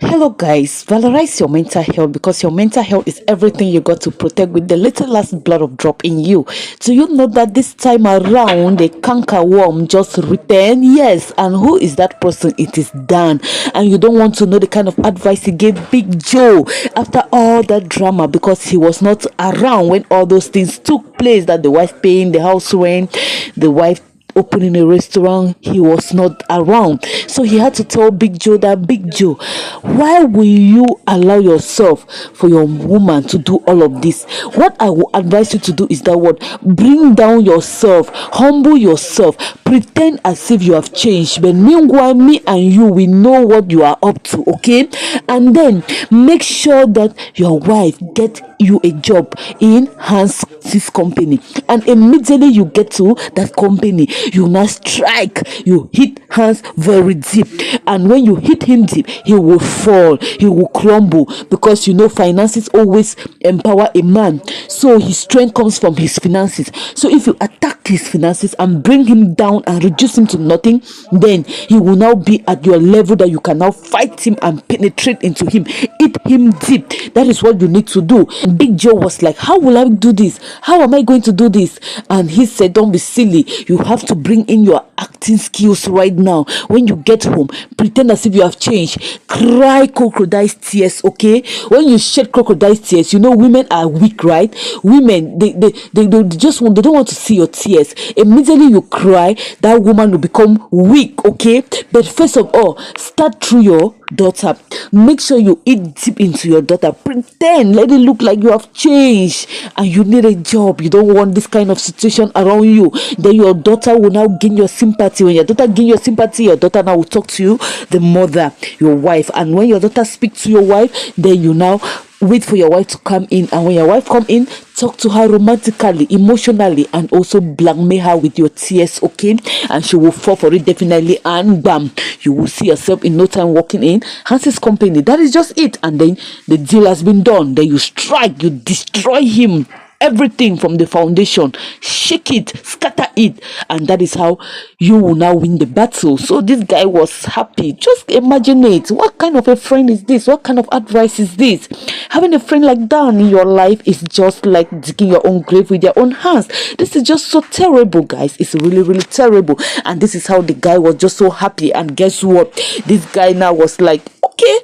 Hello guys, valorize your mental health because your mental health is everything you got to protect with the little last blood of drop in you. Do you know that this time around the canker worm just returned? Yes, and who is that person? It is Dan. And you don't want to know the kind of advice he gave Big Joe after all that drama because he was not around when all those things took place, that the wife paying the house rent, the wife opening a restaurant, he was not around. So he had to tell Big Joe that, Big Joe, why will you allow yourself for your woman to do all of this? What I will advise you to do is that, what, bring down yourself, humble yourself, pretend as if you have changed, but meanwhile me and you, we know what you are up to, okay? And then make sure that your wife get you a job in Hans's company, and immediately you get to that company, you now strike, you hit Hans very deep, and when you hit him deep, he will fall, he will crumble, because you know finances always empower a man, so his strength comes from his finances. So if you attack his finances and bring him down and reduce him to nothing, then he will now be at your level that you can now fight him and penetrate into him, hit him deep. That is what you need to do. Big Joe was like, how will I do this? How am I going to do this? And he said, don't be silly. You have to bring in your acting skills right now. When you get home, pretend as if you have changed. Cry crocodile tears, okay? When you shed crocodile tears, you know women are weak, right? Women, they don't want to see your tears. Immediately you cry, that woman will become weak, okay? But first of all, start through your daughter. Make sure you eat deep into your daughter. Pretend, let it look like you have changed and you need a job. You don't want this kind of situation around you. Then your daughter will now gain your sympathy. When your daughter gain your sympathy, your daughter now will talk to you, the mother, your wife. And when your daughter speaks to your wife, then you now wait for your wife to come in, and when your wife come in, talk to her romantically, emotionally, and also blackmail her with your tears, okay? And she will fall for it definitely, and bam, you will see yourself in no time walking in Hans's company. That is just it. And then the deal has been done. Then you strike, you destroy him, everything from the foundation, shake it, scatter it, and that is how you will now win the battle. So this guy was happy. Just imagine it. What kind of a friend is this? What kind of advice is this? Having a friend like that in your life is just like digging your own grave with your own hands. This is just so terrible, guys. It's really, really terrible. And this is how the guy was just so happy. And guess what? This guy now was like, okay,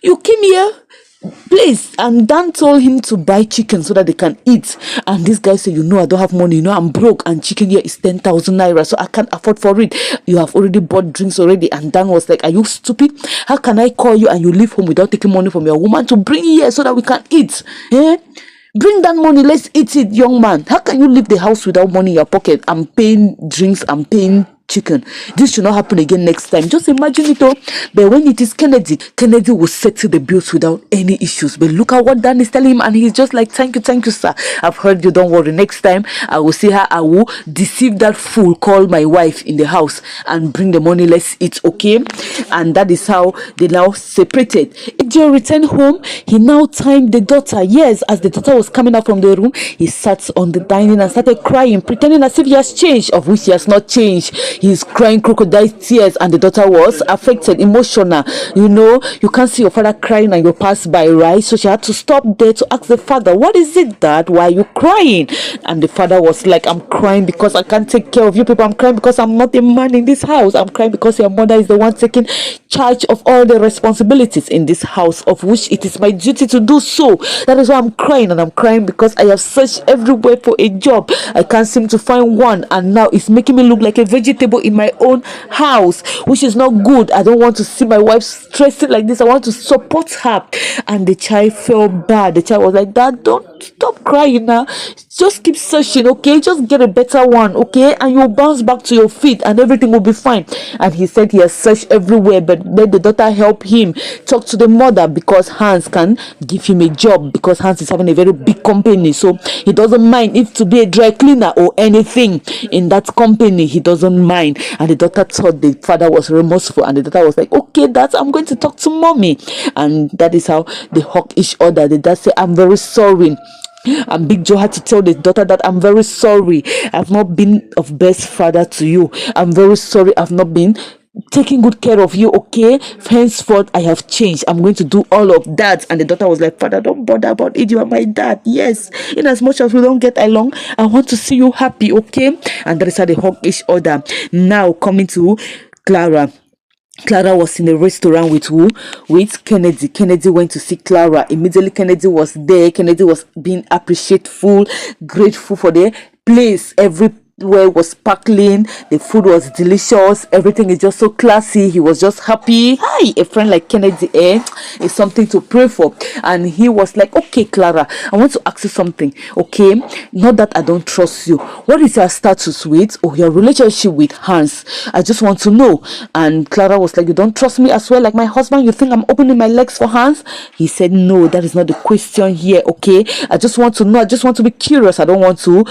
you came here, please. And Dan told him to buy chicken so that they can eat. And this guy said, I don't have money, I'm broke, and chicken here is 10,000 naira, so I can't afford for it. You have already bought drinks already. And Dan was like, are you stupid? How can I call you and you leave home without taking money from your woman to bring here so that we can eat? Bring that money, let's eat it, young man. How can you leave the house without money in your pocket? I'm paying drinks, I'm paying chicken. This should not happen again next time. Just imagine it all. But when it is Kennedy will settle the bills without any issues. But look at what Dan is telling him, and he's just like, thank you, sir. I've heard you, don't worry. Next time I will see her. I will deceive that fool, call my wife in the house and bring the money, let's eat, okay? And that is how they now separated. Joe returned home. He now timed the daughter. Yes, as the daughter was coming out from the room, he sat on the dining and started crying, pretending as if he has changed, of which he has not changed. He's crying crocodile tears, and the daughter was affected, emotional. You can't see your father crying and you pass by, right? So she had to stop there to ask the father, what is it, Dad? Why are you crying? And the father was like, I'm crying because I can't take care of you people. I'm crying because I'm not a man in this house. I'm crying because your mother is the one taking charge of all the responsibilities in this house, of which it is my duty to do so. That is why I'm crying, and I'm crying because I have searched everywhere for a job. I can't seem to find one, and now it's making me look like a vegetable in my own house, which is not good. I don't want to see my wife stressing like this. I want to support her. And the child felt bad. The child was like, Dad, don't stop crying now. Just keep searching, okay? Just get a better one, okay? And you'll bounce back to your feet and everything will be fine. And he said he has searched everywhere, but let the daughter help him talk to the mother, because Hans can give him a job, because Hans is having a very big company, so he doesn't mind if to be a dry cleaner or anything in that company. He doesn't mind. And the daughter thought the father was remorseful, and the daughter was like, okay, Dad, I'm going to talk to mommy. And that is how they hug each other. The dad said, I'm very sorry. And Big Joe had to tell the daughter that, I'm very sorry. I've not been of best father to you. I'm very sorry. I've not been taking good care of you, okay? Henceforth, I have changed. I'm going to do all of that. And the daughter was like, Father, don't bother about it. You are my dad. Yes. In as much as we don't get along, I want to see you happy, okay? And that is how they hug each other. Now, coming to Clara. Clara was in a restaurant with who? With Kennedy. Kennedy went to see Clara. Immediately, Kennedy was there. Kennedy was being appreciative, grateful for the place. Everywhere was sparkling. The food was delicious. Everything is just so classy. He was just happy. Hi, a friend like Kennedy, is something to pray for. And he was like, okay, Clara, I want to ask you something, okay? Not that I don't trust you. What is your status with or your relationship with Hans? I just want to know. And Clara was like, you don't trust me as well like my husband? You think I'm opening my legs for Hans? He said, no, that is not the question here, okay? I just want to know. I just want to be curious. I don't want to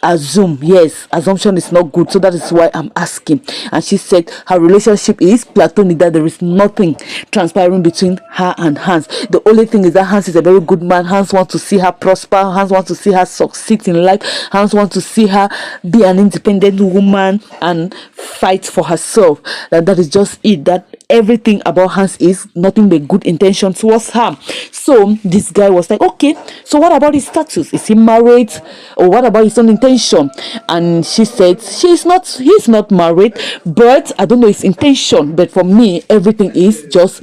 assume. Yes, assumption is not good, so that is why I'm asking. And she said her relationship is platonic, that there is nothing transpiring between her and Hans. The only thing is that Hans is a very good man. Hans wants to see her prosper. Hans wants to see her succeed in life. Hans wants to see her be an independent woman and fight for herself. That is just it. That everything about Hans is nothing but good intention towards her. So this guy was like, okay, so what about his status? Is he married? Or what about his own intention? And she said he's not married, but I don't know his intention. But for me, everything is just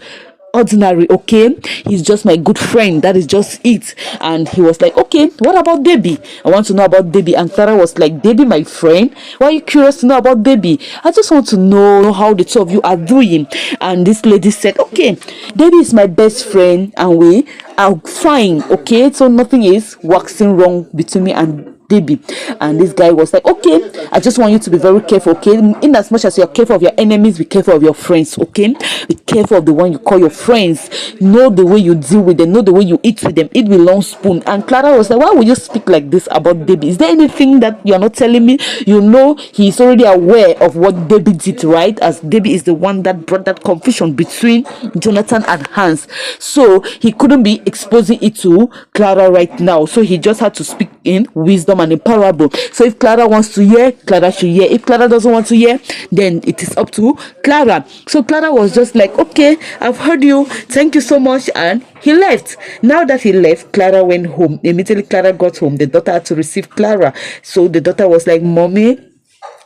ordinary, okay? He's just my good friend. That is just it. And he was like, okay, what about Debbie? I want to know about Debbie. And Clara was like, Debbie, my friend, why are you curious to know about Debbie? I just want to know how the two of you are doing. And this lady said, okay, Debbie is my best friend and we are fine, okay? So nothing is waxing wrong between me and Debbie. And this guy was like, okay, I just want you to be very careful, okay? In as much as you're careful of your enemies, be careful of your friends, okay? Be careful of the one you call your friends. Know the way you deal with them. Know the way you eat with them. Eat with long spoon. And Clara was like, why would you speak like this about Debbie? Is there anything that you're not telling me? You know, he's already aware of what Debbie did, right? As Debbie is the one that brought that confusion between Jonathan and Hans. So he couldn't be exposing it to Clara right now. So he just had to speak in wisdom and in parable. So if Clara wants to hear, Clara should hear. If Clara doesn't want to hear, then it is up to Clara. So Clara was just like, okay, I've heard you, thank you so much, and he left. Now that he left, Clara went home. Immediately Clara got home, the daughter had to receive Clara. So the daughter was like, mommy,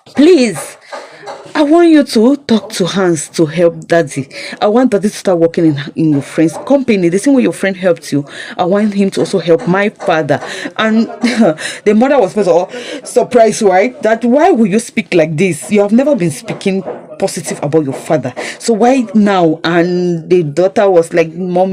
please, I want you to talk to Hans to help Daddy. I want Daddy to start working in your friend's company. The same way your friend helped you, I want him to also help my father. And the mother was first of all surprised, right? That why will you speak like this? You have never been speaking positive about your father. So why now? And the daughter was like, Mom,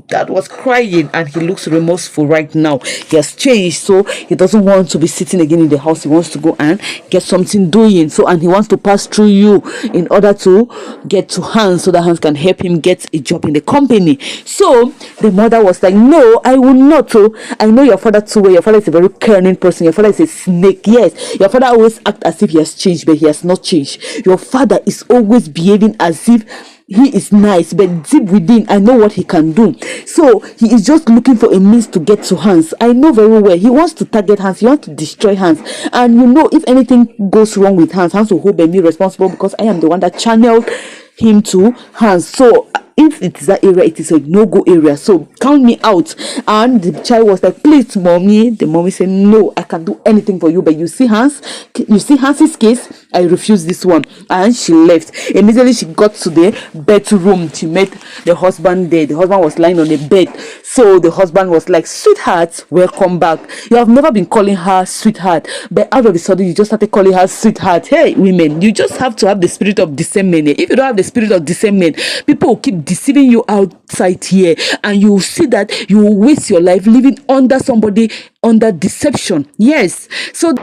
Dad was crying and he looks remorseful right now. He has changed, so he doesn't want to be sitting again in the house. He wants to go and get something doing. So, and he wants to pass through you in order to get to Hans so that Hans can help him get a job in the company. So the mother was like, no, I will not. So I know your father too well. Your father is a very cunning person. Your father is a snake. Yes, your father always acts as if he has changed, but he has not changed. Your father is always behaving as if he is nice, but deep within, I know what he can do. So he is just looking for a means to get to Hans. I know very well. He wants to target Hans. He wants to destroy Hans. And you know, if anything goes wrong with Hans, Hans will hold me responsible because I am the one that channeled him to Hans. So if it is that area, it is a no-go area. So count me out. And the child was like, please, mommy. The mommy said, no, I can do anything for you. But you see Hans's case, I refuse this one. And she left. Immediately she got to the bedroom. She met the husband there. The husband was lying on the bed. So the husband was like, sweetheart, welcome back. You have never been calling her sweetheart, but out of the sudden you just started calling her sweetheart. Hey, women, you just have to have the spirit of discernment. If you don't have the spirit of discernment, people will keep deceiving you outside here, and you will see that you will waste your life living under somebody under deception. Yes, so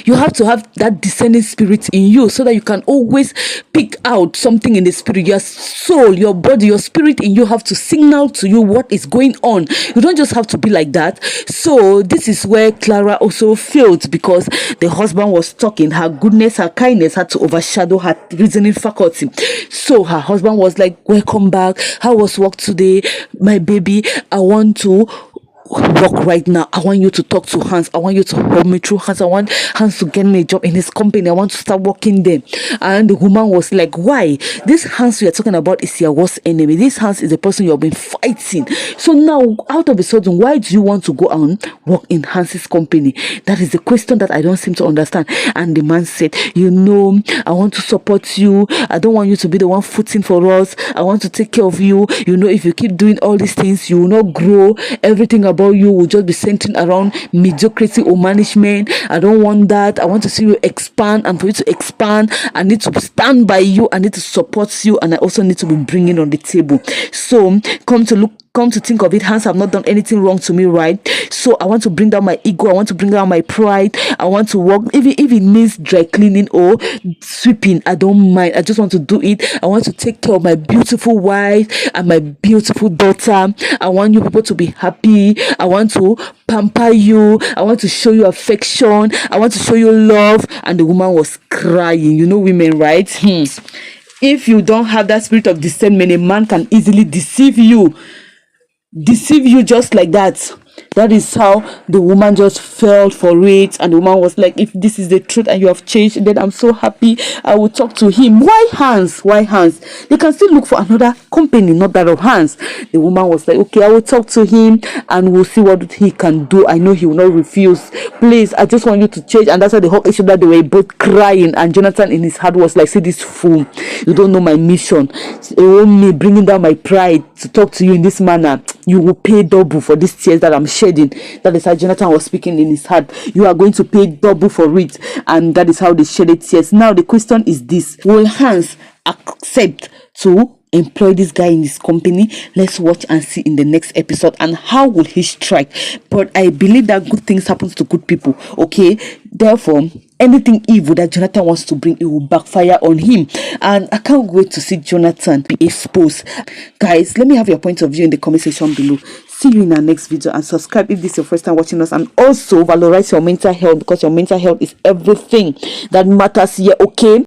you have to have that discerning spirit in you so that you can always pick out something in the spirit. Your soul, your body, your spirit in you have to signal to you what is going on. You don't just have to be like that. So this is where Clara also failed, because the husband was talking. Her goodness, her kindness had to overshadow her reasoning faculty. So her husband was like, welcome back. How was work today? My baby, I want to work right now. I want you to talk to Hans. I want you to help me through Hans. I want Hans to get me a job in his company. I want to start working there. And the woman was like, why? This Hans you're talking about is your worst enemy. This Hans is the person you've been fighting. So now, out of a sudden, why do you want to go and work in Hans's company? That is the question that I don't seem to understand. And the man said, I want to support you. I don't want you to be the one footing for us. I want to take care of you. If you keep doing all these things, you will not grow. Everything about you will just be centering around mediocrity or management. I don't want that. I want to see you expand, and for you to expand, I need to stand by you. I need to support you, and I also need to be bringing on the table. So come to think of it, Hans have not done anything wrong to me, right? So I want to bring down my ego. I want to bring down my pride. I want to work, even if it means dry cleaning or sweeping. I don't mind. I just want to do it. I want to take care of my beautiful wife and my beautiful daughter. I want you people to be happy. I want to pamper you. I want to show you affection. I want to show you love. And the woman was crying. Women, right? If you don't have that spirit of discernment, a man can easily deceive you just like that. That is how the woman just fell for it, and the woman was like, if this is the truth and you have changed, then I'm so happy. I will talk to him. Why Hans? They can still look for another company, not that of Hans. The woman was like, okay, I will talk to him and we'll see what he can do. I know he will not refuse. Please, I just want you to change. And that's why the whole issue that they were both crying, and Jonathan in his heart was like, see this fool, you don't know my mission. Me bringing down my pride to talk to you in this manner. You will pay double for these tears that I'm shedding. That is how Jonathan was speaking in his heart. You are going to pay double for it. And that is how they shedded tears. Now the question is this: will Hans accept to employ this guy in his company? Let's watch and see in the next episode. And how will he strike? But I believe that good things happen to good people. Okay, therefore anything evil that Jonathan wants to bring, it will backfire on him. And I can't wait to see Jonathan be exposed. Guys, let me have your point of view in the comment section below. See you in our next video, and subscribe if this is your first time watching us. And also valorize your mental health, because your mental health is everything that matters here. Okay.